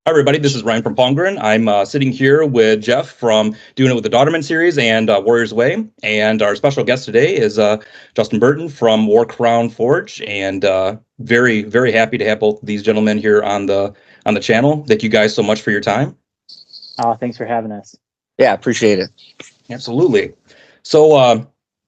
Hi, everybody. This is Ryan from Palmgren. I'm sitting here with Jeff from Doing It with the Daughterman series and Warriors Way. And our special guest today is Justin Burton from WarCrown Forge. And very, very happy to have both of these gentlemen here on the channel. Thank you guys so much for your time. Oh, thanks for having us. Yeah, appreciate it. Absolutely. So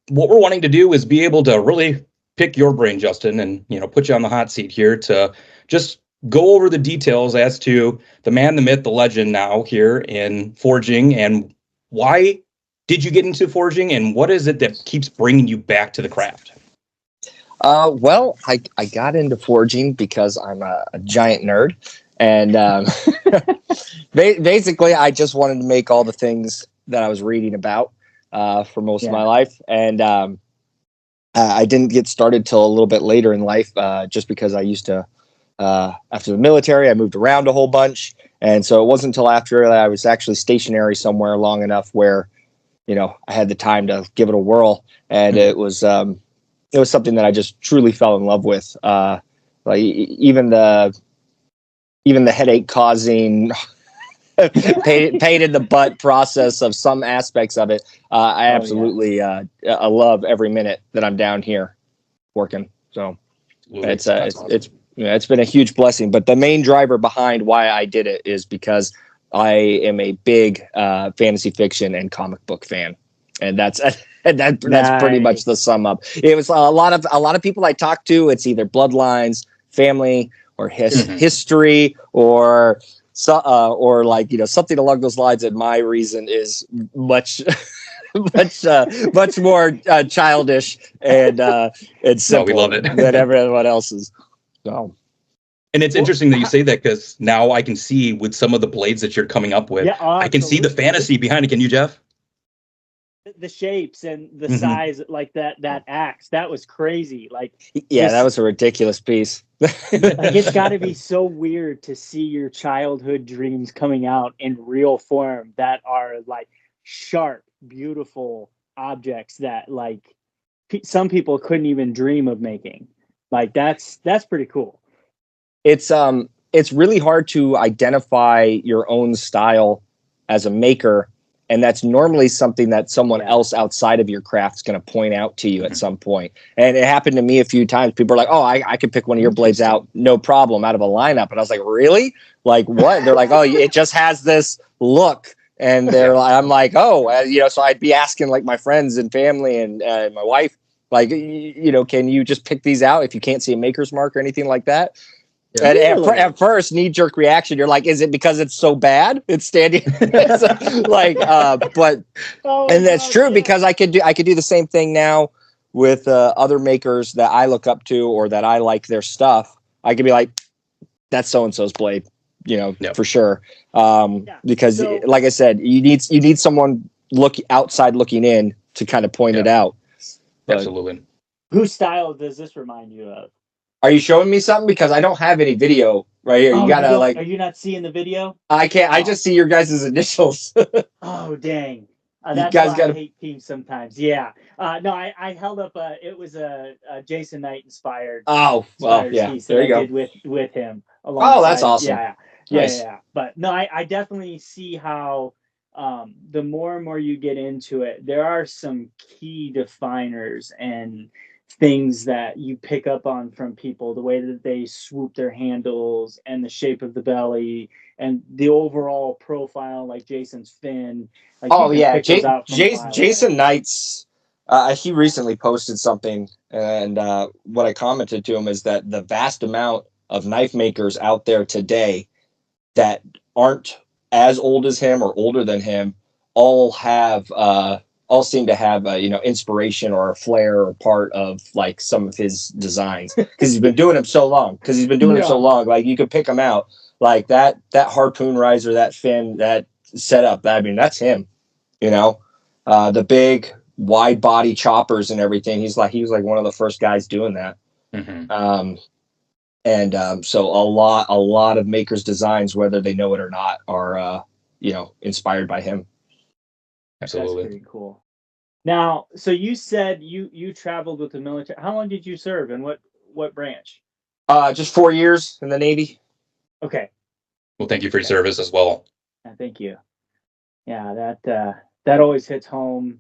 what we're wanting to do is be able to really pick your brain, Justin, and put you on the hot seat here to just go over the details as to the man, the myth, the legend now here in forging, and why did you get into forging, and what is it that keeps bringing you back to the craft? Well, I got into forging because I'm a giant nerd, and basically I just wanted to make all the things that I was reading about for most of my life, and I didn't get started till a little bit later in life, just because I used to. After the military, I moved around a whole bunch. And so it wasn't until after I was actually stationary somewhere long enough where, I had the time to give it a whirl. And it was something that I just truly fell in love with. Like even the headache causing pain in the butt process of some aspects of it. I absolutely I love every minute that I'm down here working. So it's been a huge blessing, but the main driver behind why I did it is because I am a big fantasy fiction and comic book fan, and that's pretty much the sum up. It was a lot of people I talked to. It's either bloodlines, family, or history, or like something along those lines. And my reason is much. much more childish and simple we love it. than everyone else's. So. And it's interesting that you say that, because now I can see with some of the blades that you're coming up with, I can see the fantasy behind it. Can you, Jeff? The shapes and the size, like that axe, that was crazy. Like, that was a ridiculous piece. Like, it's got to be so weird to see your childhood dreams coming out in real form that are like sharp, beautiful objects that like some people couldn't even dream of making. Like that's pretty cool. It's really hard to identify your own style as a maker, and that's normally something that someone else outside of your craft is going to point out to you at some point. And it happened to me a few times. People are like, "Oh, I could pick one of your blades out, no problem, out of a lineup." And I was like, "Really? Like what?" They're like, "Oh, it just has this look." And I'm like, "Oh, so I'd be asking like my friends and family and my wife, like, can you just pick these out if you can't see a maker's mark or anything like that?" Yeah. And at first, knee-jerk reaction, you're like, "Is it because it's so bad? It's standing like." But that's true because I could do the same thing now with other makers that I look up to or that I like their stuff. I could be like, "That's so and so's blade," for sure. Because, like I said, you need someone outside looking in to kind of point it out. Absolutely. Whose style does this remind you of? Are you showing me something? Because I don't have any video right here. You gotta Are you not seeing the video? I can't. I just see your guys' initials. Oh dang! That's why I hate teams sometimes. Yeah. No, I held up. It was a Jason Knight inspired. Oh well, yeah. Piece there you I go. did with him. Oh, that's awesome. Yeah. Yes. Yeah. But no, I definitely see how. The more and more you get into it, there are some key definers and things that you pick up on from people, the way that they swoop their handles and the shape of the belly and the overall profile, like Jason's fin. Like, Jason Knight's he recently posted something, and what I commented to him is that the vast amount of knife makers out there today that aren't as old as him or older than him all seem to have inspiration or a flair or part of like some of his designs because he's been doing them so long. Like you could pick him out like that harpoon riser, that fin, that setup. I mean, that's him. The big wide body choppers and everything. He was like one of the first guys doing that. So a lot of makers' designs, whether they know it or not, are inspired by him. Absolutely. That's pretty cool. Now, so you said you traveled with the military. How long did you serve, and what branch? Just 4 years in the Navy. Okay. Well, thank you for your service as well. Thank you. Yeah, that always hits home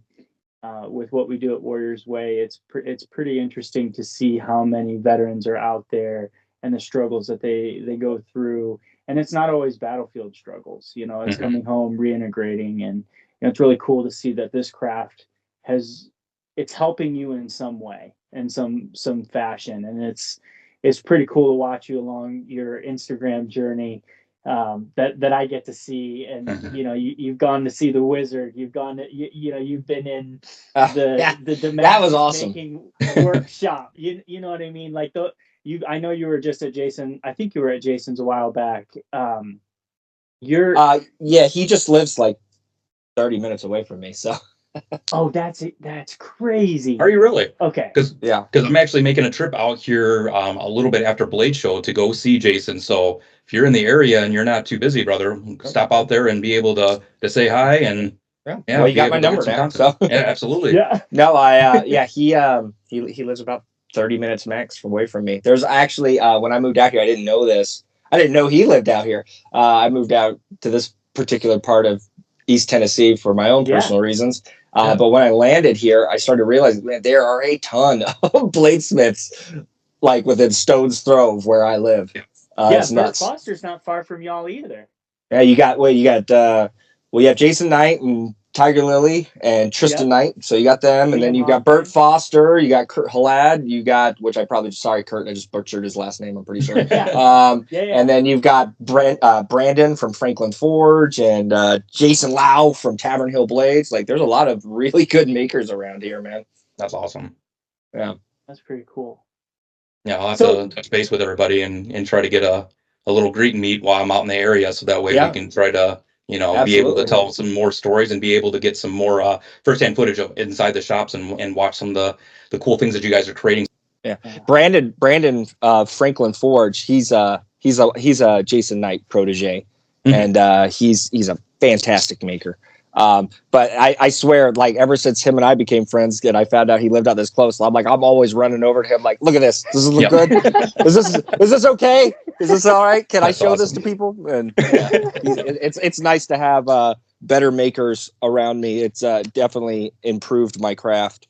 with what we do at Warriors Way. It's pretty interesting to see how many veterans are out there and the struggles that they go through. And it's not always battlefield struggles. It's coming home, reintegrating, and it's really cool to see that this craft it's helping you in some way, in some fashion, and it's pretty cool to watch you along your Instagram journey. That I get to see, and you've gone to see the Wizard. You've gone to you've been in the that was awesome making workshop. You know what I mean? Like I know you were just at Jason. I think you were at Jason's a while back. He just lives like 30 minutes away from me, so. Oh, that's crazy. Are you really? Okay. Because I'm actually making a trip out here a little bit after Blade Show to go see Jason. So if you're in the area and you're not too busy, brother, stop out there and be able to say hi and well, you got my number now. So yeah, absolutely. Yeah. No, he lives about 30 minutes max away from me. There's actually when I moved out here, I didn't know this. I didn't know he lived out here. I moved out to this particular part of East Tennessee for my own personal reasons. But when I landed here, I started realizing, man, there are a ton of bladesmiths like within stone's throw of where I live. It's nuts. Foster's not far from y'all either. Yeah, you have Jason Knight and Tiger Lily and Tristan Knight. So you got them, and then you got Bert Foster, you got Kurt Halad, you got, which I probably, sorry, Kurt, I just butchered his last name, I'm pretty sure. And then you've got Brandon from Franklin Forge and Jason Lau from Tavern Hill Blades. Like, there's a lot of really good makers around here, man. That's awesome. Yeah. That's pretty cool. Yeah, I'll have to touch base with everybody and try to get a little greet and meet while I'm out in the area, so that way we can try to be able to tell some more stories and be able to get some more firsthand footage of inside the shops and watch some of the cool things that you guys are creating. Yeah, Brandon Franklin Forge. He's a Jason Knight protege, and he's a fantastic maker. But I swear, like, ever since him and I became friends and I found out he lived out this close, I'm always running over to him, like, look at this. Does this look good? Is this okay? Is this all right? Can I show this to people? And it's nice to have better makers around me. It's definitely improved my craft,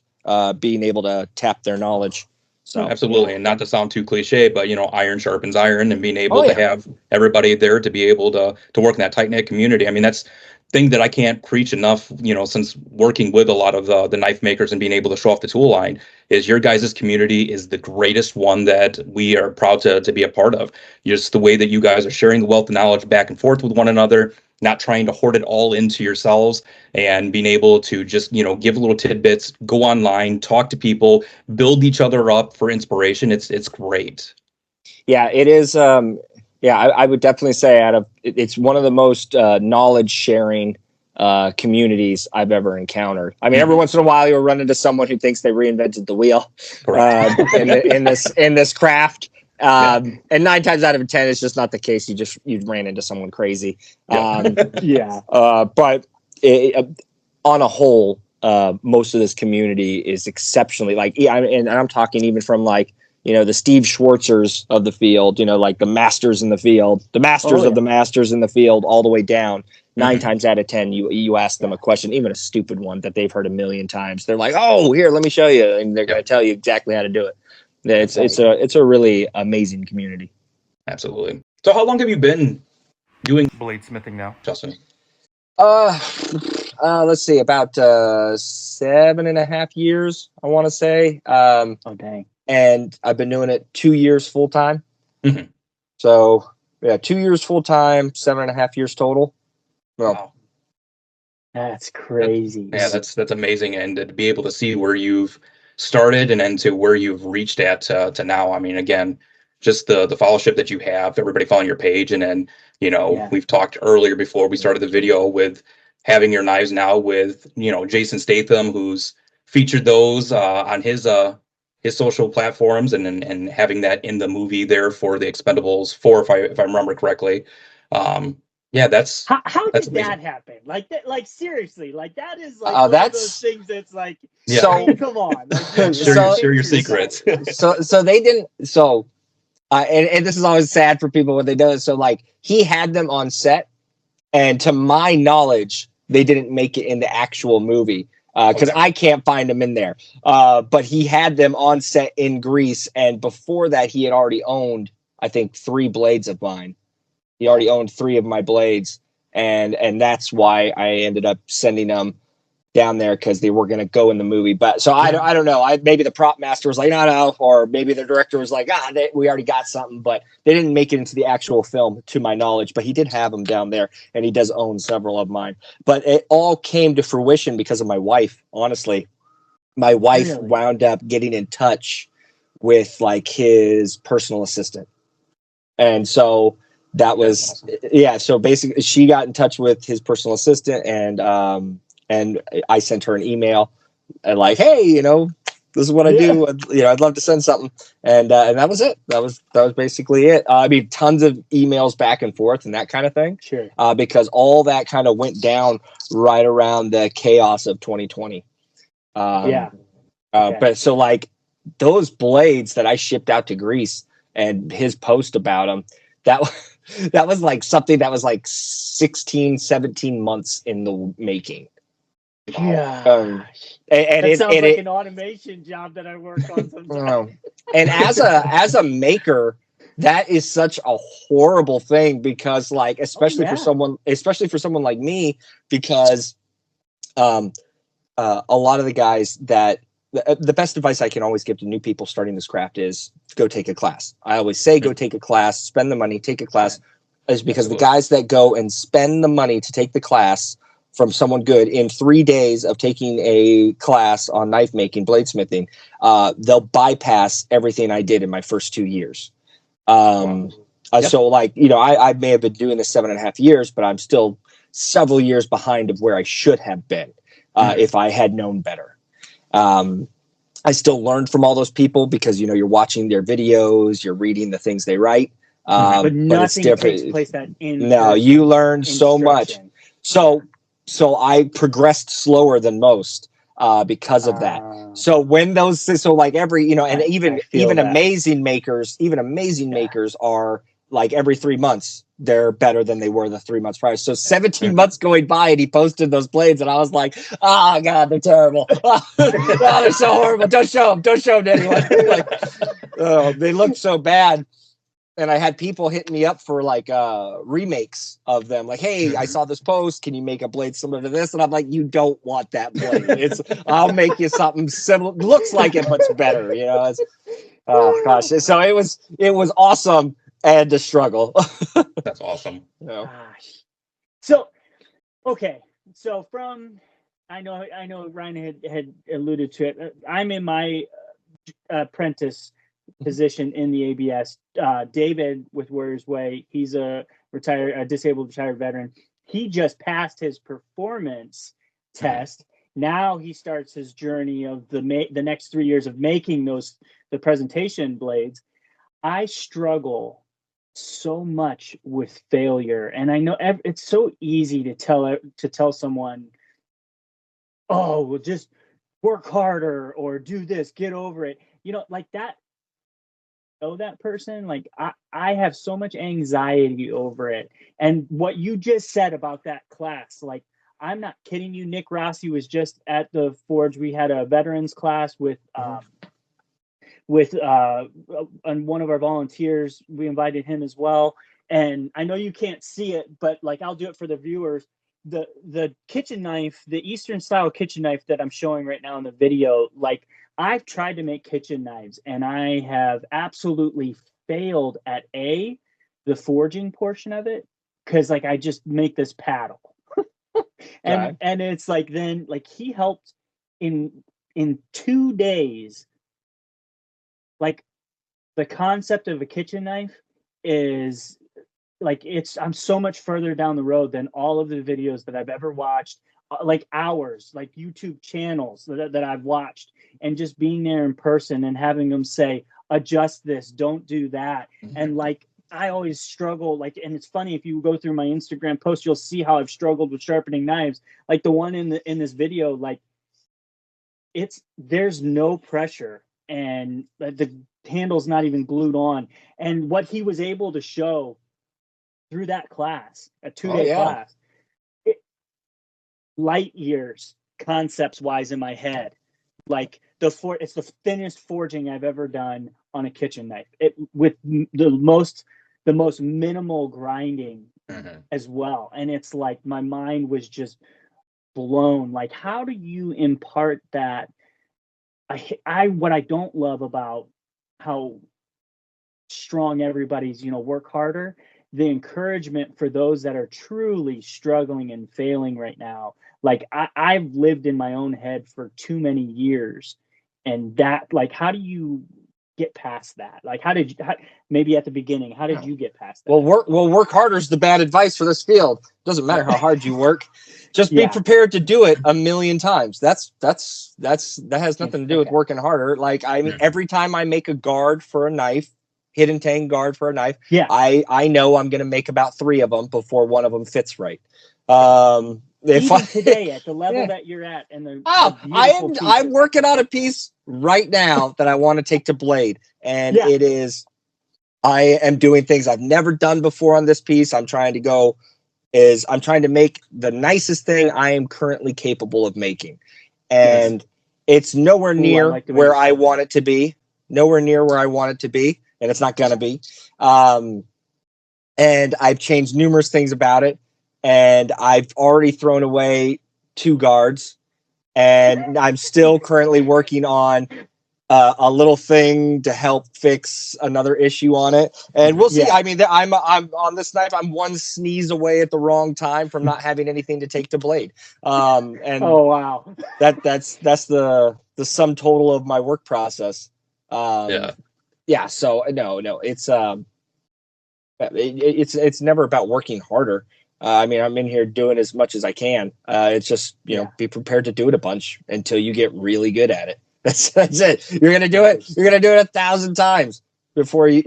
being able to tap their knowledge. So absolutely, and not to sound too cliche, but iron sharpens iron, and being able to have everybody there to be able to work in that tight knit community. I mean, that's thing that I can't preach enough, since working with a lot of the knife makers and being able to show off the tool line, is your guys' community is the greatest one that we are proud to be a part of. Just the way that you guys are sharing the wealth of knowledge back and forth with one another, not trying to hoard it all into yourselves, and being able to just, give little tidbits, go online, talk to people, build each other up for inspiration. It's great. Yeah, it is. I would definitely say it's one of the most knowledge sharing communities I've ever encountered. I mean, every once in a while you'll run into someone who thinks they reinvented the wheel in this craft. And 9 times out of 10, it's just not the case. You ran into someone crazy. But on a whole, most of this community is exceptionally and I'm talking even from the Steve Schwartzers of the field, like the masters in the field, the masters of the masters in the field, all the way down. 9 times out of 10, you ask them a question, even a stupid one that they've heard a million times. They're like, "Oh, here, let me show you," and they're going to tell you exactly how to do it. It's a really amazing community. Absolutely. So, how long have you been doing bladesmithing now, Justin? Let's see, about 7.5 years, I want to say. Oh, dang. And I've been doing it 2 years full time. So 2 years full time, 7.5 years total. Well, wow. That's crazy. That's amazing, and to be able to see where you've started and then to where you've reached at to now. I mean, again, just the followership that you have, everybody following your page, and then we've talked earlier before we started the video with having your knives now with Jason Statham, who's featured those on his social platforms, and having that in the movie there for the Expendables 4, if I remember correctly. That's how that's did amazing. that happen? Like that, like seriously, like that is like one of those things that's like, so I mean, come on, like, share your secrets. So they didn't. So And this is always sad for people when they do it. So like he had them on set, and to my knowledge, they didn't make it in the actual movie because I can't find them in there. But he had them on set in Greece, and before that, he had already owned, I think, 3 blades of mine. He already owned 3 of my blades, and that's why I ended up sending them down there, because they were going to go in the movie. But so I don't know. Maybe the prop master was like, no, or maybe the director was like, we already got something, but they didn't make it into the actual film, to my knowledge. But he did have them down there, and he does own several of mine. But it all came to fruition because of my wife. Honestly, my wife wound up getting in touch with like his personal assistant, and so that was So basically, she got in touch with his personal assistant, and I sent her an email and like, hey, this is what I do. I'd love to send something. And that was it. That was basically it. I mean, tons of emails back and forth and that kind of thing. Sure. Because all that kind of went down right around the chaos of 2020. But so like those blades that I shipped out to Greece and his post about them, that was like something that was like 16, 17 months in the making. Yeah. That sounds like an automation job that I work on sometimes. And as a maker, that is such a horrible thing, because like, especially for someone like me, because a lot of the guys that the best advice I can always give to new people starting this craft is go take a class. I always say, go take a class, spend the money, take a class, is because the guys that go and spend the money to take the class from someone good in 3 days of taking a class on knife making, bladesmithing, they'll bypass everything I did in my first 2 years. So like, I may have been doing this 7.5 years, but I'm still several years behind of where I should have been if I had known better. I still learned from all those people because, you're watching their videos, you're reading the things they write. But nothing takes place that in. No, you learn so much. So I progressed slower than most because of that. So when like every, and even amazing makers are like every 3 months, they're better than they were the 3 months prior. So 17 months going by and he posted those blades and I was like, oh God, they're terrible. They're so horrible. Don't show them to anyone. Like, they look so bad. And I had people hitting me up for like remakes of them. Like, hey, I saw this post. Can you make a blade similar to this? And I'm like, you don't want that blade. I'll make you something similar. Looks like it, but it's better. Oh gosh. So it was awesome and a struggle. That's awesome. Gosh. So, okay. So I know Ryan had alluded to it. I'm in my apprentice position in the ABS. David with Warriors Way, he's a disabled retired veteran. He just passed his performance test. Now he starts his journey of the next 3 years of making the presentation blades. I struggle so much with failure, and I know it's so easy to tell someone, oh, well, just work harder or do this, get over it, like that. That person, like I have so much anxiety over it. And what you just said about that class, like, I'm not kidding you. Nick Rossi was just at the Forge. We had a veterans class with and one of our volunteers. We invited him as well. And I know you can't see it, but like, I'll do it for the viewers. The kitchen knife, the Eastern style kitchen knife that I'm showing right now in the video, like, I've tried to make kitchen knives and I have absolutely failed at the forging portion of it, because like I just make this paddle. and it's like, then like he helped in 2 days. Like, the concept of a kitchen knife is like, I'm so much further down the road than all of the videos that I've ever watched, like hours, like YouTube channels that I've watched, and just being there in person and having them say, adjust this, don't do that. And like, I always struggle, like, and it's funny, if you go through my Instagram post, you'll see how I've struggled with sharpening knives. Like the one in this video, like, there's no pressure and the handle's not even glued on. And what he was able to show through that class, a 2-day class, light years concepts wise in my head. Like it's the thinnest forging I've ever done on a kitchen knife. It with the most minimal grinding as well. And it's like my mind was just blown. Like, how do you impart that? What I don't love about how strong everybody's, work harder, the encouragement for those that are truly struggling and failing right now. Like I've lived in my own head for too many years, and that, like, how do you get past that? Like, maybe at the beginning, how did you get past that? Work harder is the bad advice for this field. Doesn't matter how hard you work, just be prepared to do it a million times. That has nothing to do with working harder. Like, I mean, every time I make a guard for a knife, hidden tang guard for a knife, I know I'm going to make about 3 of them before one of them fits right. Even today, at the level that you're at, and I'm working on a piece right now that I want to take to blade, and it is. I am doing things I've never done before on this piece. I'm trying to make the nicest thing I am currently capable of making, and it's nowhere near where I want it to be. Nowhere near where I want it to be, and it's not gonna be. And I've changed numerous things about it. And I've already thrown away 2 guards, and I'm still currently working on a little thing to help fix another issue on it. And we'll see. I mean, I'm on this knife. I'm one sneeze away at the wrong time from not having anything to take to blade. And oh wow, that's the sum total of my work process. So no, it's never about working harder. I mean, I'm in here doing as much as I can. It's just, be prepared to do it a bunch until you get really good at it. That's it. You're gonna do it. You're gonna do it 1,000 times before you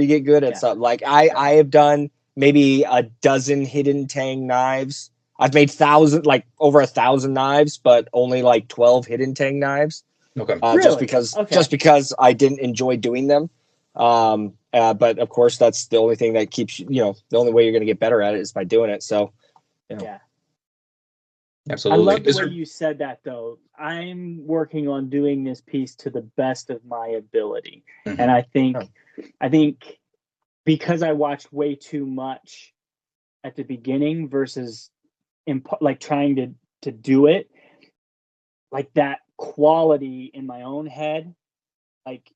get good at something. Like I have done maybe a dozen hidden tang knives. I've made over 1,000 knives, but only like 12 hidden tang knives. Okay. Just because I didn't enjoy doing them. But of course, that's the only thing that keeps the only way you're going to get better at it is by doing it. So, absolutely. I love the way you said that, though. I'm working on doing this piece to the best of my ability, and I think because I watched way too much at the beginning versus trying to do it, like that quality in my own head, like.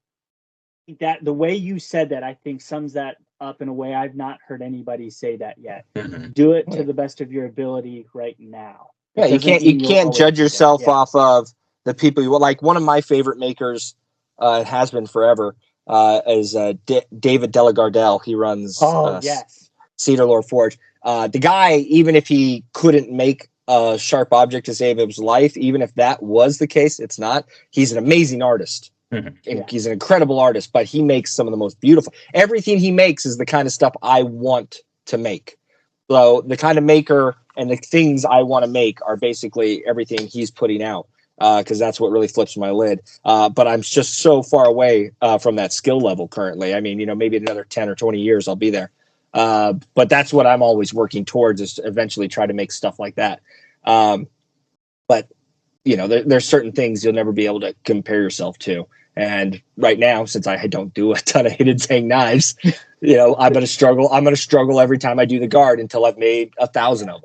That the way you said that, I think sums that up in a way I've not heard anybody say that yet. Do it to the best of your ability right now. Yeah, you can't judge yourself off of the people you like. One of my favorite makers has been forever is David Delagardelle. He runs Cedar Lord Forge. The guy, even if he couldn't make a sharp object to save his life, even if that was the case, it's not. He's an amazing artist. He's an incredible artist, but he makes some of the most beautiful. Everything he makes is the kind of stuff I want to make. So the kind of maker and the things I want to make are basically everything he's putting out, because that's what really flips my lid. But I'm just so far away from that skill level currently. I mean, maybe in another 10 or 20 years I'll be there. But that's what I'm always working towards, is to eventually try to make stuff like that. But there's certain things you'll never be able to compare yourself to. And right now, since I don't do a ton of hidden tang knives, I'm going to struggle. I'm going to struggle every time I do the guard until I've made 1,000 of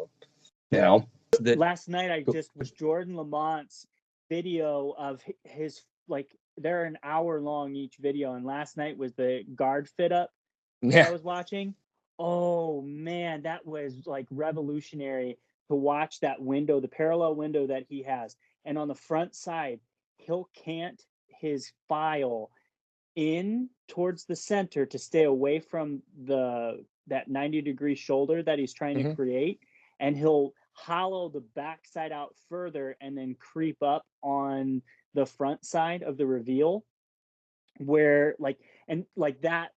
them. Last night I just was Jordan Lamont's video of his, they're an hour long each video, and last night was the guard fit up that I was watching. Oh man, that was like revolutionary to watch that window, the parallel window that he has, and on the front side he'll cant his file in towards the center to stay away from that 90-degree shoulder that he's trying to create, and he'll hollow the back side out further and then creep up on the front side of the reveal, where that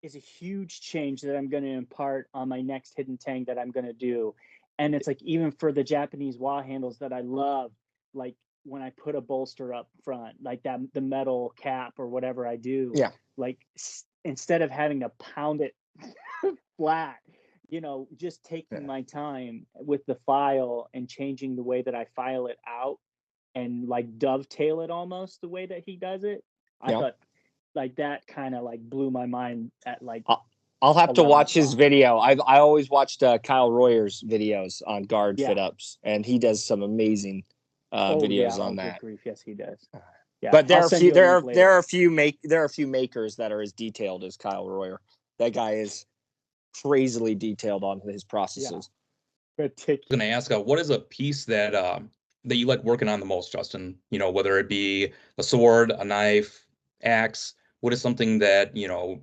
is a huge change that I'm going to impart on my next hidden tang that I'm going to do. And it's like, even for the Japanese wah handles that I love, like when I put a bolster up front, like that, the metal cap or whatever I do, Yeah. like instead of having to pound it flat, just taking my time with the file and changing the way that I file it out and like dovetail it almost the way that he does it. I thought like that kind of like blew my mind at like. I'll have to watch his video. I always watched Kyle Royer's videos on guard fit ups, and he does some amazing videos on that. Good grief. Yes, he does. Yeah, but there are a few makers that are as detailed as Kyle Royer. That guy is crazily detailed on his processes. I was going to ask, what is a piece that you like working on the most, Justin? Whether it be a sword, a knife, axe. What is something that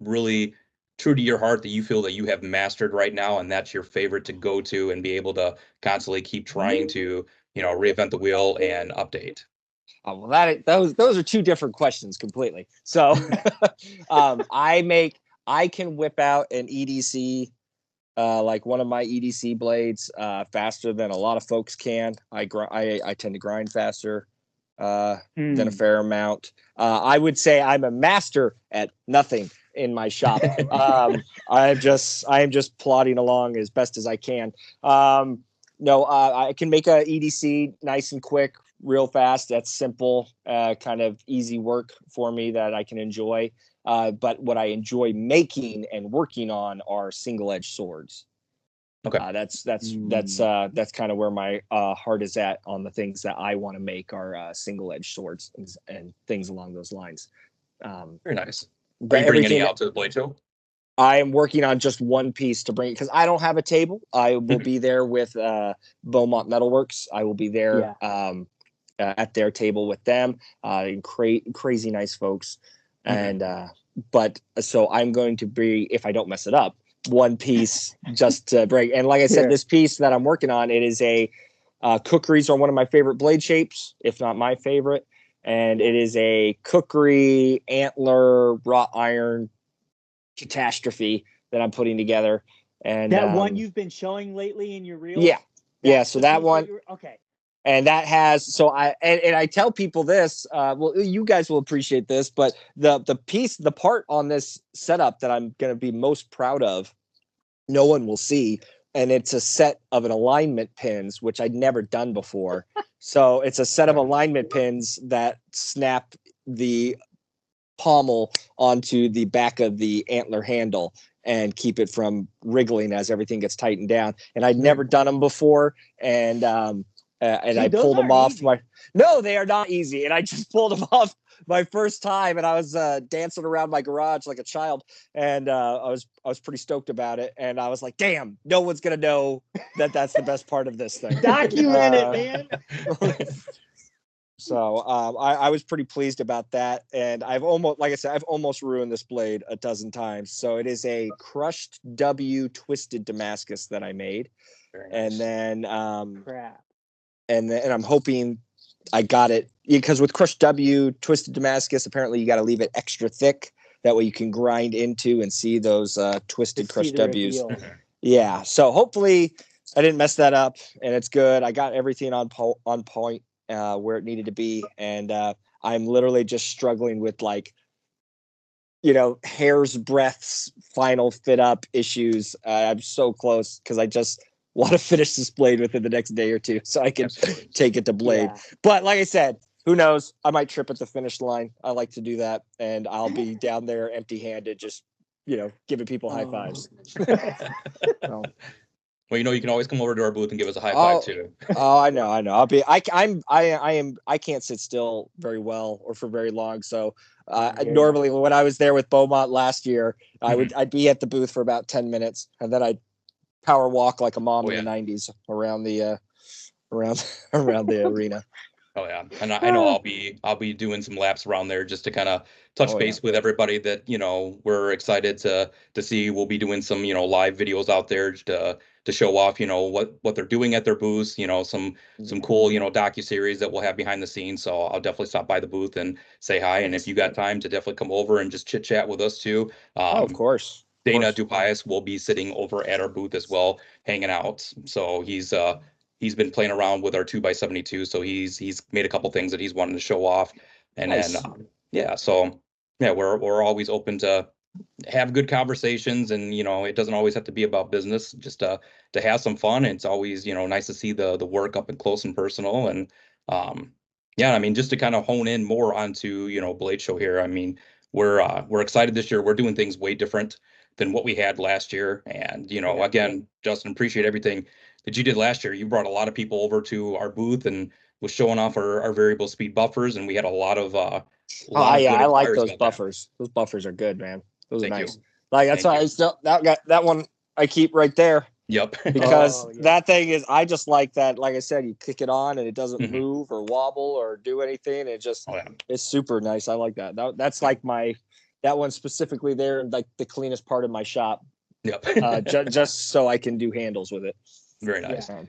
really true to your heart that you feel that you have mastered right now, and that's your favorite to go to and be able to constantly keep trying to reinvent the wheel and update? Oh, well, those are two different questions completely. So I can whip out an EDC, like one of my EDC blades, faster than a lot of folks can. I tend to grind faster than a fair amount. I would say I'm a master at nothing in my shop. I am just plodding along as best as I can. I can make a EDC nice and quick, real fast. That's simple, kind of easy work for me that I can enjoy. But what I enjoy making and working on are single edge swords. Okay. That's kind of where my heart is at on the things that I want to make are single edge swords and things along those lines. Very nice. Are you bringing any out to the blade show? I am working on just one piece to bring because I don't have a table. I will be there with Beaumont Metalworks. I will be there at their table with them. Crazy nice folks. And but so I'm going to be, if I don't mess it up, one piece just to break. And like I said, this piece that I'm working on, it is a Kukris are one of my favorite blade shapes, if not my favorite. And it is a Kukri antler wrought iron catastrophe that I'm putting together. And that one you've been showing lately in your reels? Yeah. So that one. Okay. And that has, so I tell people this, well, you guys will appreciate this, but the part on this setup that I'm going to be most proud of, no one will see. And it's a set of an alignment pins, which I'd never done before. So it's a set of alignment pins that snap the pommel onto the back of the antler handle and keep it from wriggling as everything gets tightened down. And I'd never done them before. And I pulled them off. No, they are not easy. And I just pulled them off my first time, and I was dancing around my garage like a child, and I was pretty stoked about it. And I was like, "Damn, no one's gonna know that that's the best part of this thing." Document it, man. So I was pretty pleased about that, and I've almost ruined this blade a dozen times. So it is a crushed W twisted Damascus that I made, and then and I'm hoping I got it because with crushed W twisted Damascus, apparently you got to leave it extra thick. That way you can grind into and see those twisted crushed W's. Yeah. So hopefully I didn't mess that up and it's good. I got everything on point where it needed to be. And I'm literally just struggling with hair's breadths, final fit up issues. I'm so close because I just want to finish this blade within the next day or two so I can take it to blade. But like I said, who knows? I might trip at the finish line. I like to do that. And I'll be down there empty handed, just, giving people high fives. Well, you can always come over to our booth and give us a high five too. I know. I can't sit still very well or for very long. So normally when I was there with Beaumont last year, I'd be at the booth for about 10 minutes and then I'd power walk like a mom in the 90s around the around the arena. Oh yeah, and I know I'll be doing some laps around there just to kind of touch base with everybody that we're excited to see. We'll be doing some live videos out there to show off what they're doing at their booths. Some cool docuseries that we'll have behind the scenes. So I'll definitely stop by the booth and say hi. And if you got time to definitely come over and just chit chat with us too. Of course. Dana Dupias will be sitting over at our booth as well, hanging out. So he's he's been playing around with our 2x72, so he's made a couple things that he's wanting to show off. And Nice. then yeah, so yeah, we're always open to have good conversations, and it doesn't always have to be about business, just to have some fun. And it's always nice to see the work up and close and personal. And yeah, I mean, just to kind of hone in more onto Blade Show here. I mean, we're excited this year. We're doing things way different than what we had last year. And again, Justin, appreciate everything that you did last year. You brought a lot of people over to our booth and was showing off our variable speed buffers, and we had a lot of I like inquiries those about that. buffers. Those buffers are good, man. Those Thank are you. nice. Like that's Thank why you. I still that one I keep right there Yep. because Oh, yeah. that thing is, I just like that. Like I said, you kick it on and it doesn't Mhm. move or wobble or do anything. It just Oh, yeah. it's super nice. I like that. That's like that one specifically there, like the cleanest part of my shop. Yep. Just so I can do handles with it. Very nice. Yeah.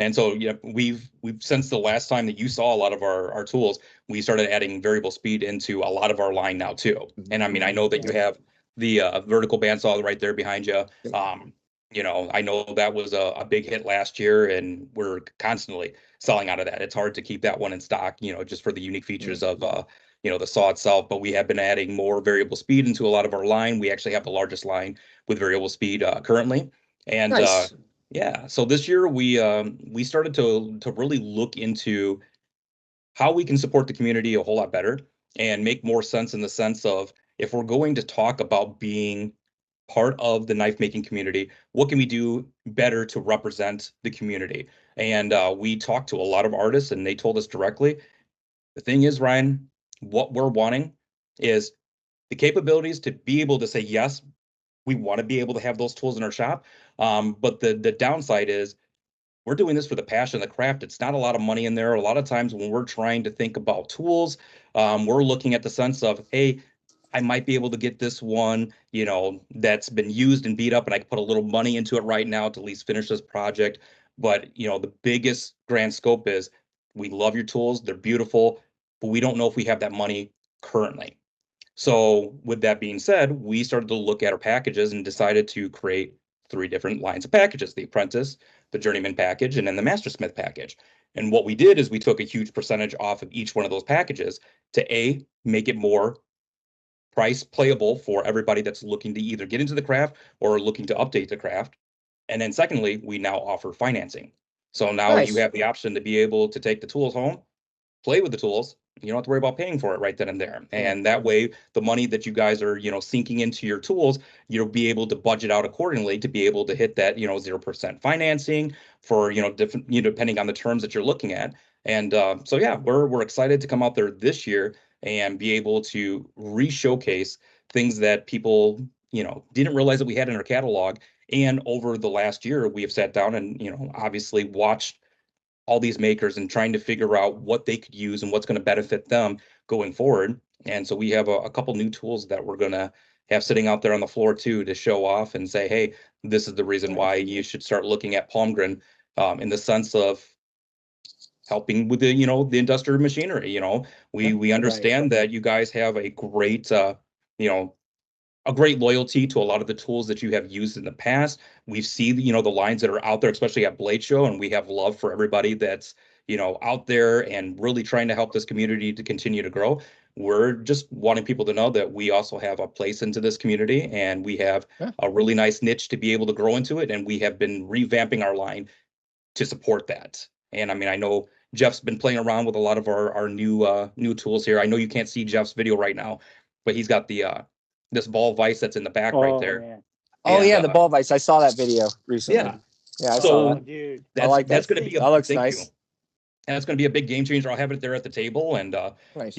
And so, yeah, we've since the last time that you saw a lot of our tools, we started adding variable speed into a lot of our line now too. And I mean, I know that you have the vertical bandsaw right there behind you. I know that was a big hit last year, and we're constantly selling out of that. It's hard to keep that one in stock, just for the unique features of the saw itself. But we have been adding more variable speed into a lot of our line. We actually have the largest line with variable speed currently. And Nice. yeah, so this year we started to really look into how we can support the community a whole lot better and make more sense, in the sense of, if we're going to talk about being part of the knife making community, what can we do better to represent the community? And we talked to a lot of artists, and they told us directly, the thing is, Ryan, what we're wanting is the capabilities to be able to say, yes, we want to be able to have those tools in our shop. But the downside is, we're doing this for the passion of the craft. It's not a lot of money in there. A lot of times when we're trying to think about tools, we're looking at the sense of, hey, I might be able to get this one, that's been used and beat up, and I can put a little money into it right now to at least finish this project. But, the biggest grand scope is, we love your tools. They're beautiful, but we don't know if we have that money currently. So with that being said, we started to look at our packages and decided to create 3 different lines of packages: the apprentice, the journeyman package, and then the mastersmith package. And what we did is we took a huge percentage off of each one of those packages to make it more price playable for everybody that's looking to either get into the craft or looking to update the craft. And then secondly, we now offer financing. So now you Nice. have the option to be able to take the tools home, play with the tools. You don't have to worry about paying for it right then and there. And that way, the money that you guys are, sinking into your tools, you'll be able to budget out accordingly to be able to hit that, 0% financing for, different, depending on the terms that you're looking at. And so, yeah, we're excited to come out there this year and be able to re-showcase things that people, didn't realize that we had in our catalog. And over the last year, we have sat down and, obviously watched all these makers and trying to figure out what they could use and what's going to benefit them going forward. And so we have a couple new tools that we're going to have sitting out there on the floor too, to show off and say, hey, this is the reason why you should start looking at Palmgren, in the sense of helping with the industrial machinery. We understand that you guys have a great you know a great loyalty to a lot of the tools that you have used in the past. We've seen, the lines that are out there, especially at Blade Show, and we have love for everybody that's, out there and really trying to help this community to continue to grow. We're just wanting people to know that we also have a place into this community, and we have a really nice niche to be able to grow into it. And we have been revamping our line to support that. And I mean, I know Jeff's been playing around with a lot of our new tools here. I know you can't see Jeff's video right now, but he's got the this ball vise that's in the back right there. Man. Oh And, yeah, the ball vice. I saw that video recently. Yeah. Yeah, I So, saw that. Dude. I like that's that. going to be That looks thank nice. you. And it's going to be a big game changer. I'll have it there at the table, and Nice.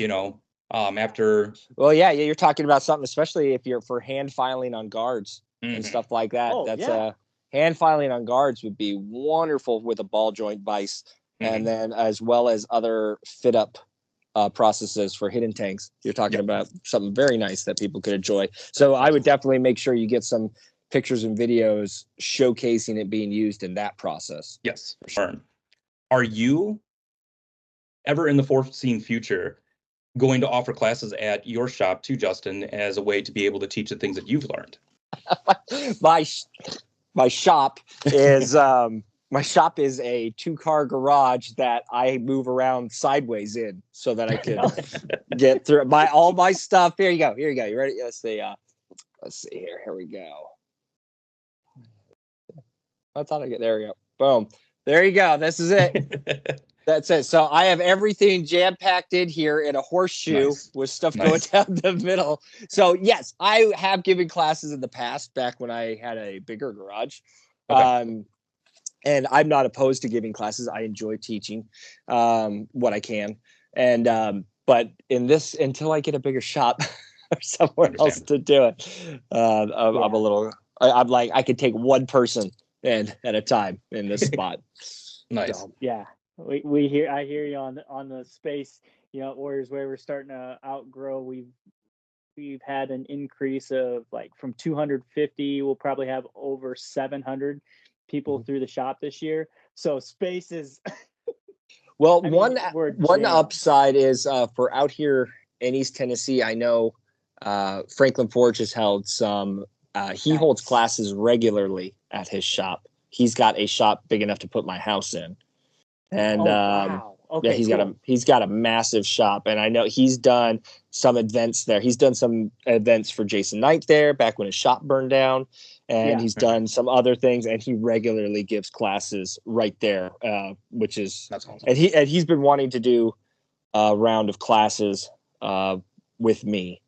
after. Well, yeah, you're talking about something, especially if you're for hand filing on guards and stuff like that. Oh, That's yeah. hand filing on guards would be wonderful with a ball joint vise, and then as well as other fit up processes for hidden tanks. You're talking about something very nice that people could enjoy. So I would definitely make sure you get some pictures and videos showcasing it being used in that process. Yes. Sure. Are you ever in the foreseen future going to offer classes at your shop too, Justin, as a way to be able to teach the things that you've learned? my shop is my shop is a 2-car garage that I move around sideways in so that I can get through all my stuff. Here you go. Here you go. You ready? Let's see here. Here we go. I thought there we go. Boom. There you go. This is it. That's it. So I have everything jam-packed in here in a horseshoe with stuff going down the middle. So yes, I have given classes in the past back when I had a bigger garage. Okay. And I'm not opposed to giving classes. I enjoy teaching what I can. And but in this, until I get a bigger shop or somewhere else to do it, I'm a little, I'm like, I could take one person in at a time in this spot. Nice. So, yeah. I hear you on the space, orders where we're starting to outgrow. We've had an increase of like from 250, we'll probably have over 700 people through the shop this year. So space is well, one upside is for out here in East Tennessee, I know Franklin Forge has held some he holds classes regularly at his shop. He's got a shop big enough to put my house in. And wow. Okay, yeah, he's got a massive shop, and I know he's done some events there. He's done some events for Jason Knight there back when his shop burned down, and he's done some other things, and he regularly gives classes right there, which is that's awesome. And he's been wanting to do a round of classes with me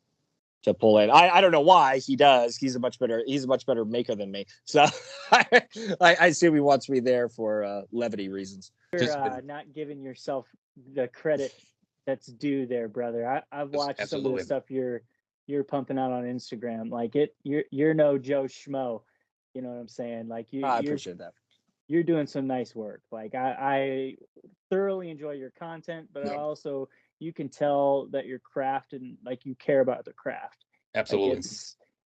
to pull in. I don't know why he does. He's a much better maker than me. So I assume he wants me there for levity reasons. You're not giving yourself the credit that's due there, brother. I've watched some of the stuff you're pumping out on Instagram. Like you're no Joe Schmo. You know what I'm saying? Like I appreciate that. You're doing some nice work. Like I thoroughly enjoy your content, but also you can tell that your craft and like you care about the craft. Absolutely.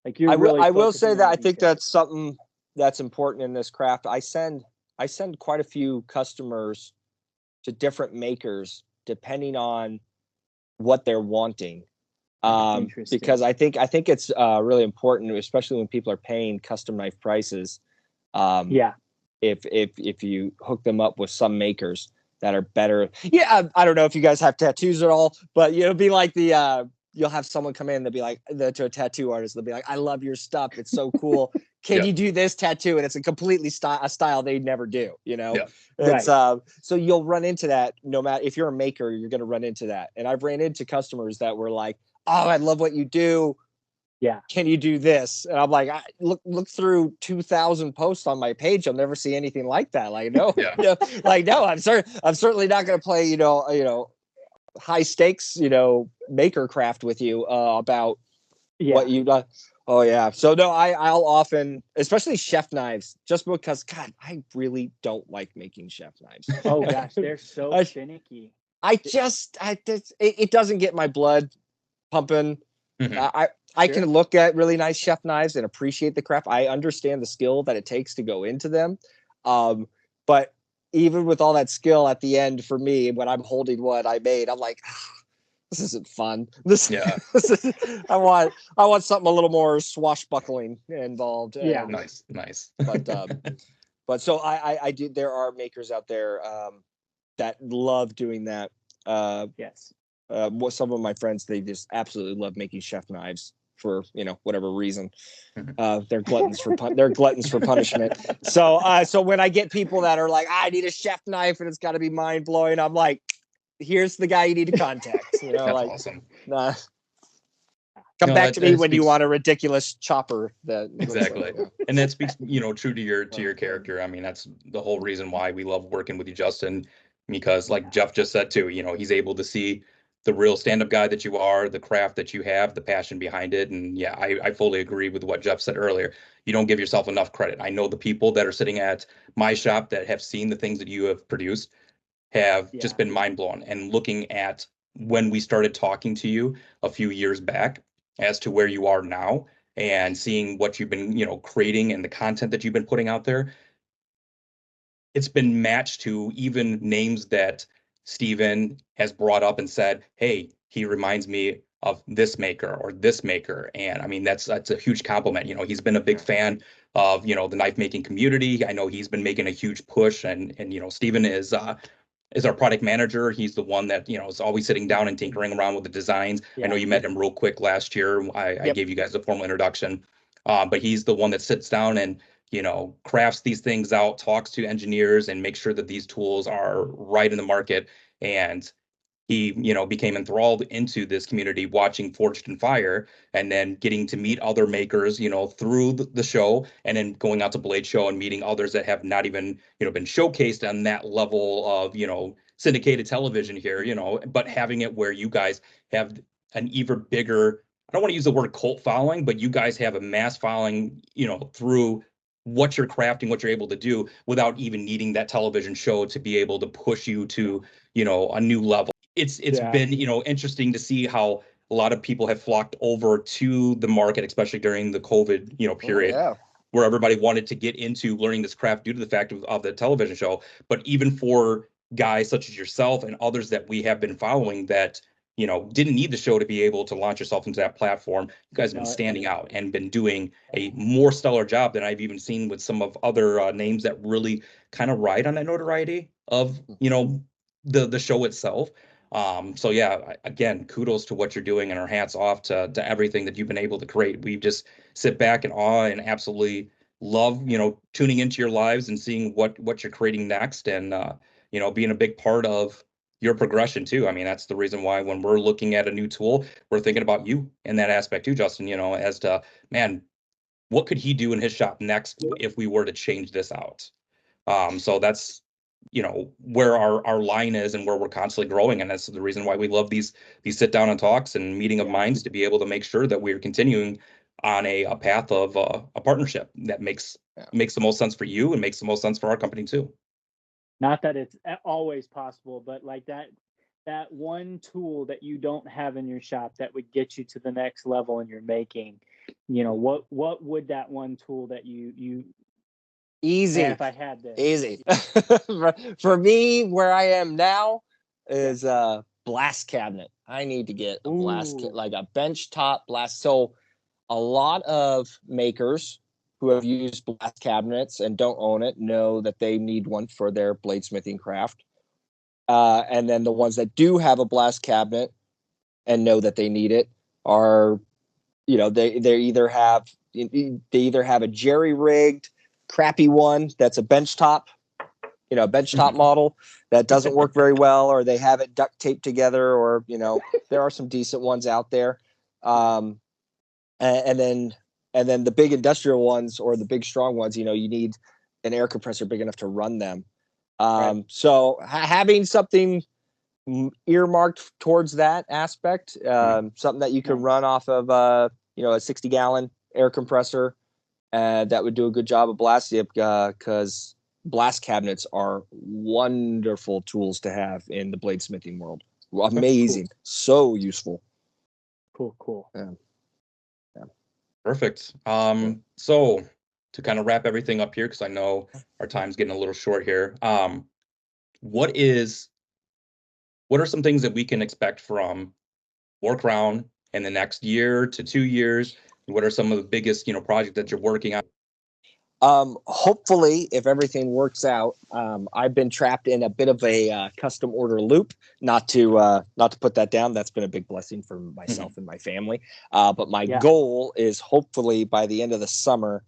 Like you're I will say that I think that's something that's important in this craft. I send quite a few customers to different makers depending on what they're wanting. Because I think it's really important, especially when people are paying custom knife prices. If you hook them up with some makers that are better. Yeah, I don't know if you guys have tattoos at all, but it'll be like you'll have someone come in, they'll be like, to a tattoo artist, they'll be like, I love your stuff. It's so cool. Can you do this tattoo? And it's a completely a style they never do, It's, so you'll run into that no matter if you're a maker, you're going to run into that. And I've ran into customers that were like, oh, I love what you do. Yeah. Can you do this? And I'm like, look through 2,000 posts on my page. You'll never see anything like that. Like, no, no, I'm certainly not going to play, high stakes, maker craft with you about what you done. Oh yeah. So no, I'll often, especially chef knives, just because God, I really don't like making chef knives. Oh gosh, they're so finicky. It doesn't get my blood pumping. Mm-hmm. I can look at really nice chef knives and appreciate the craft. I understand the skill that it takes to go into them. But even with all that skill at the end, for me, when I'm holding what I made, I'm like, this isn't fun. I want something a little more swashbuckling involved. Yeah, nice. But so I do. There are makers out there that love doing that. Yes. Some of my friends, they just absolutely love making chef knives for whatever reason. They're gluttons for punishment. So when I get people that are like, I need a chef knife and it's got to be mind blowing, I'm like, here's the guy you need to contact. That's awesome. Come back to me when you want a ridiculous chopper. Exactly, and that speaks true to your character. I mean, that's the whole reason why we love working with you, Justin. Because like Jeff just said too, he's able to see the real stand-up guy that you are, the craft that you have, the passion behind it. And yeah, I fully agree with what Jeff said earlier. You don't give yourself enough credit. I know the people that are sitting at my shop that have seen the things that you have produced have just been mind blown. And looking at when we started talking to you a few years back as to where you are now and seeing what you've been, creating and the content that you've been putting out there, it's been matched to even names that Steven has brought up and said, hey, he reminds me of this maker or this maker. And I mean, that's a huge compliment. You know, he's been a big fan of, you know, the knife making community. I know he's been making a huge push, and you know, Steven is our product manager. He's the one that, you know, is always sitting down and tinkering around with the designs. I know you met him real quick last year. I gave you guys a formal introduction. But he's the one that sits down and, you know, crafts these things out, talks to engineers, and makes sure that these tools are right in the market. And he, you know, became enthralled into this community, watching Forged in Fire, and then getting to meet other makers, you know, through the show, and then going out to Blade Show and meeting others that have not even, you know, been showcased on that level of, you know, syndicated television here, you know, but having it where you guys have an even bigger, I don't want to use the word cult following, but you guys have a mass following, you know, through what you're crafting, what you're able to do without even needing that television show to be able to push you to, you know, a new level. It's been, you know, interesting to see how a lot of people have flocked over to the market, especially during the COVID, you know, period, where everybody wanted to get into learning this craft due to the fact of the television show. But even for guys such as yourself and others that we have been following that, you know, didn't need the show to be able to launch yourself into that platform, you guys have been standing out and been doing a more stellar job than I've even seen with some of other names that really kind of ride on that notoriety of, you know, the show itself. So yeah, again, kudos to what you're doing, and our hats off to everything that you've been able to create. We just sit back in awe and absolutely love, you know, tuning into your lives and seeing what you're creating next, and you know, being a big part of your progression too. I mean, that's the reason why when we're looking at a new tool, we're thinking about you in that aspect too, Justin, you know, as to, man, what could he do in his shop next if we were to change this out? So that's, you know, where our line is and where we're constantly growing. And that's the reason why we love these sit down and talks and meeting of minds, to be able to make sure that we're continuing on a path of a partnership that makes the most sense for you and makes the most sense for our company too. Not that it's always possible, but like that one tool that you don't have in your shop that would get you to the next level in your making, you know, what would that one tool that you Easy. Man, if I had this. Easy. For me, where I am now is a blast cabinet. I need to get a blast like a bench top blast. So a lot of makers who have used blast cabinets and don't own it know that they need one for their bladesmithing craft. And then the ones that do have a blast cabinet and know that they need it are, you know, they either have a jerry rigged crappy one that's a benchtop, you know, benchtop model that doesn't work very well, or they have it duct taped together, or, you know, there are some decent ones out there. And then the big industrial ones, or the big strong ones, you know, you need an air compressor big enough to run them. So having something earmarked towards that aspect, something that you can run off of, you know, a 60-gallon air compressor, that would do a good job of blasting, because blast cabinets are wonderful tools to have in the bladesmithing world. Amazing. Cool. So useful. Cool. Yeah. Perfect. So to kind of wrap everything up here, because I know our time's getting a little short here. What are some things that we can expect from WarCrown in the next year to 2 years? What are some of the biggest, you know, projects that you're working on? Hopefully, if everything works out, I've been trapped in a bit of a custom order loop. Not to put that down. That's been a big blessing for myself and my family. But my goal is, hopefully by the end of the summer,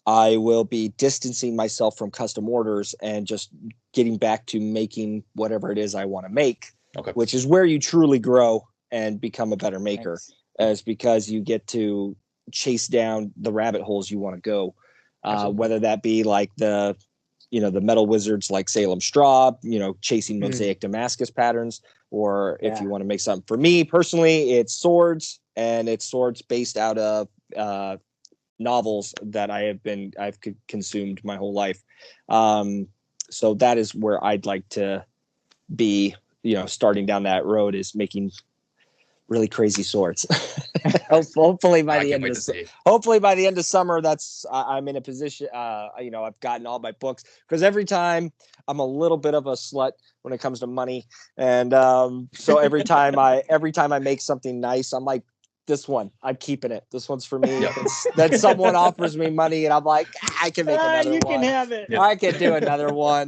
I will be distancing myself from custom orders and just getting back to making whatever it is I want to make, which is where you truly grow and become a better maker. Is because you get to chase down the rabbit holes you want to go. Whether that be like the metal wizards like Salem Straw, you know, chasing mosaic Damascus patterns, or if you want to make something. For me personally, it's swords, and it's swords based out of novels that I've consumed my whole life. So that is where I'd like to be, you know, starting down that road, is making really crazy swords. Hopefully by I the can't end wait of to see. hopefully by the end of summer, I'm in a position. I've gotten all my books, because every time I'm a little bit of a slut when it comes to money, and so every time I make something nice, I'm like, this one, I'm keeping it. This one's for me. Yep. Then someone offers me money, and I'm like, I can make another You one. can have it. Yeah. I can do another one.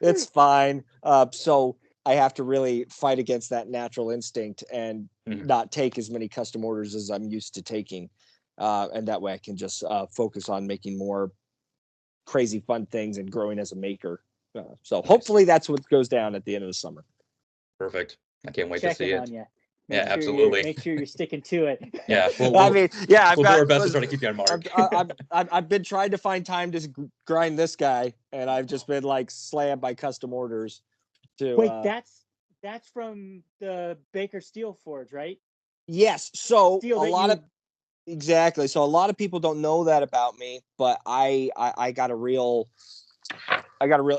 It's fine. So I have to really fight against that natural instinct and not take as many custom orders as I'm used to taking. And that way I can just focus on making more crazy fun things and growing as a maker. So hopefully that's what goes down at the end of the summer. Perfect. I can't wait to see Checking it. on you. Yeah, absolutely. Make sure you're sticking to it. Yeah. I've We'll do our best to got. try to keep you on mark. I've been trying to find time to grind this guy, and I've just been like slammed by custom orders. Wait, that's from the Baker Steel Forge, right? Yes. So Steel a lot of exactly. So a lot of people don't know that about me, but I got a real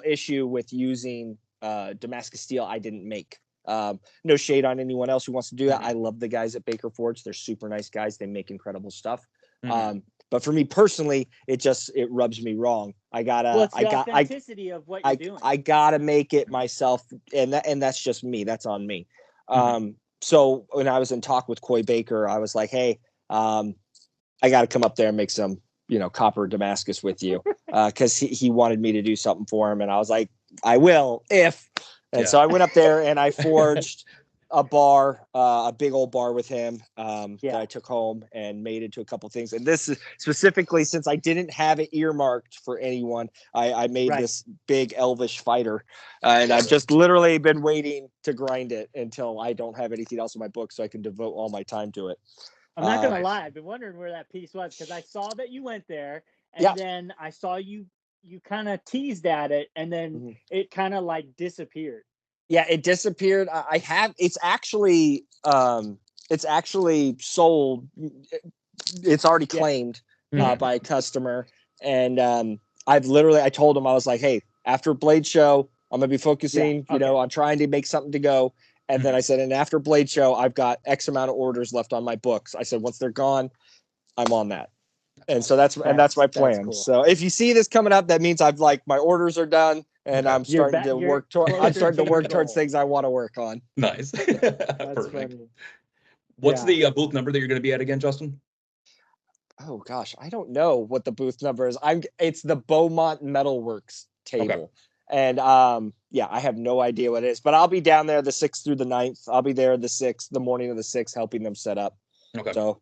issue with using Damascus steel I didn't make. No shade on anyone else who wants to do that. I love the guys at Baker Forge. They're super nice guys. They make incredible stuff. But for me personally, it rubs me wrong. authenticity of what you're doing. I gotta make it myself, and that's just me. That's on me. So when I was in talk with Coy Baker, I was like, hey, I got to come up there and make some, copper Damascus with you, because he wanted me to do something for him, and I was like, I will if. And so I went up there and I forged a bar, a big old bar with him that I took home and made into a couple things. And this is specifically, since I didn't have it earmarked for anyone, I made this big elvish fighter. And I've just literally been waiting to grind it until I don't have anything else in my book so I can devote all my time to it. I'm not going to lie. I've been wondering where that piece was, because I saw that you went there, and then I saw you kind of teased at it, and then it kind of like disappeared. Yeah, it disappeared. It's actually sold. It's already claimed by a customer. And I told him, I was like, hey, after Blade Show, I'm going to be focusing, on trying to make something to go. And then I said, and after Blade Show, I've got X amount of orders left on my books. I said, once they're gone, I'm on that. And so that's my plan. Cool. So if you see this coming up, that means my orders are done, and I'm starting to work towards things I want to work on. Nice. Perfect. Funny. What's the booth number that you're going to be at again, Justin? Oh gosh, I don't know what the booth number is. It's the Beaumont Metalworks table. Okay. And I have no idea what it is, but I'll be down there the 6th through the 9th. I'll be there the 6th, the morning of the 6th, helping them set up. Okay. So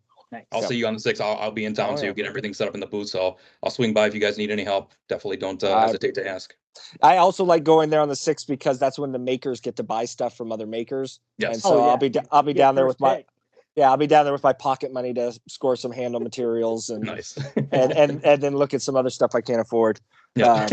I'll see you on the 6th. I'll be in town too, get everything set up in the booth. So I'll swing by if you guys need any help. Definitely don't hesitate to ask. I also like going there on the 6th because that's when the makers get to buy stuff from other makers. Yes. And so I'll be down there with I'll be down there with my pocket money to score some handle materials and nice. and then look at some other stuff I can't afford. Yeah.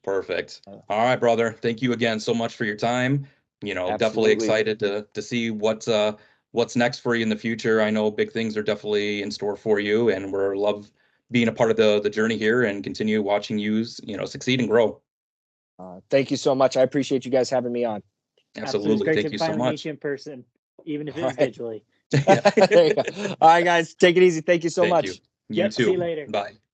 Perfect. All right, brother. Thank you again so much for your time. Absolutely. Definitely excited to see what's next for you in the future. I know big things are definitely in store for you, and we're love being a part of the journey here and continue watching you, succeed and grow. Thank you so much. I appreciate you guys having me on. Absolutely. Thank you so much. Meet you in person, even if it's digitally. All right, guys. Take it easy. Thank you so much. You too. See you later. Bye.